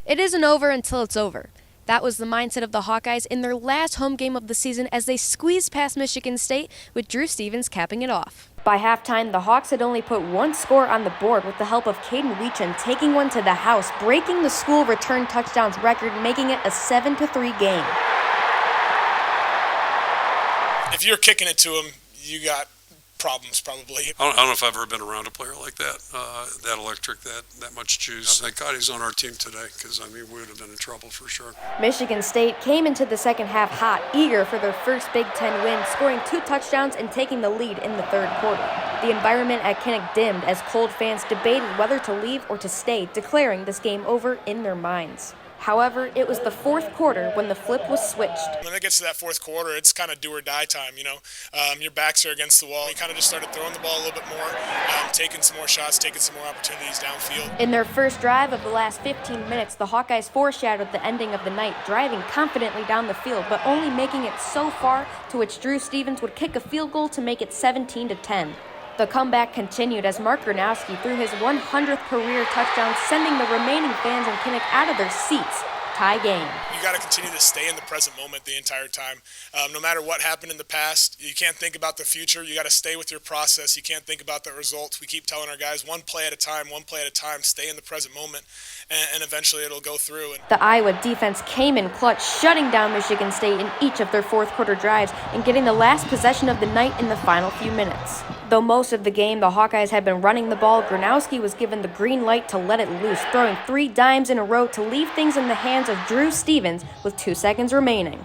It isn't over until it's over. That was the mindset of the Hawkeyes in their last home game of the season as they squeezed past Michigan State, with Drew Stevens capping it off. By halftime, the Hawks had only put one score on the board with the help of Caden Weecham taking one to the house, breaking the school return touchdowns record, making it a 7-3 game. If you're kicking it to him, you got problems probably. I don't know if I've ever been around a player like that, that electric, that much juice. Thank God he's on our team today, because, we would have been in trouble for sure. Michigan State came into the second half hot, eager for their first Big Ten win, scoring 2 touchdowns and taking the lead in the third quarter. The environment at Kinnick dimmed as Cold fans debated whether to leave or to stay, declaring this game over in their minds. However, it was the fourth quarter when the flip was switched. When it gets to that fourth quarter, it's kind of do or die time, Your backs are against the wall. You kind of just started throwing the ball a little bit more, taking some more shots, taking some more opportunities downfield. In their first drive of the last 15 minutes, the Hawkeyes foreshadowed the ending of the night, driving confidently down the field, but only making it so far to which Drew Stevens would kick a field goal to make it 17-10. The comeback continued as Mark Gronowski threw his 100th career touchdown, sending the remaining fans in Kinnick out of their seats. Tie game. You got to continue to stay in the present moment the entire time. No matter what happened in the past, you can't think about the future. You got to stay with your process. You can't think about the results. We keep telling our guys, one play at a time, stay in the present moment, and eventually it'll go through. The Iowa defense came in clutch, shutting down Michigan State in each of their fourth quarter drives and getting the last possession of the night in the final few minutes. Though most of the game the Hawkeyes had been running the ball, Gronowski was given the green light to let it loose, throwing 3 dimes in a row to leave things in the hands of Drew Stevens with 2 seconds remaining.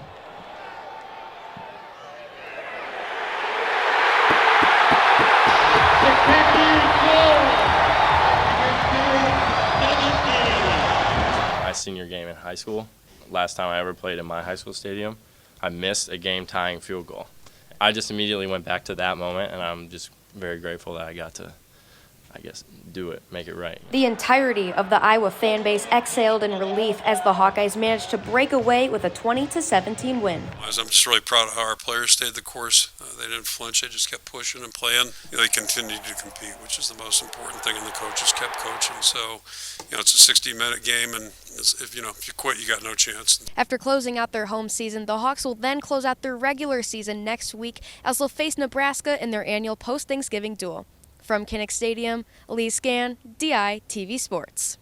My senior game in high school, last time I ever played in my high school stadium, I missed a game-tying field goal. I just immediately went back to that moment, and I'm just very grateful that I got to, do it, make it right. The entirety of the Iowa fan base exhaled in relief as the Hawkeyes managed to break away with a 20-17 win. I'm just really proud of how our players stayed the course. They didn't flinch. They just kept pushing and playing. They continued to compete, which is the most important thing, and the coaches kept coaching. So, it's a 60-minute game, and if you quit, you got no chance. After closing out their home season, the Hawks will then close out their regular season next week as they'll face Nebraska in their annual post-Thanksgiving duel. From Kinnick Stadium, Elise Scan, DI TV Sports.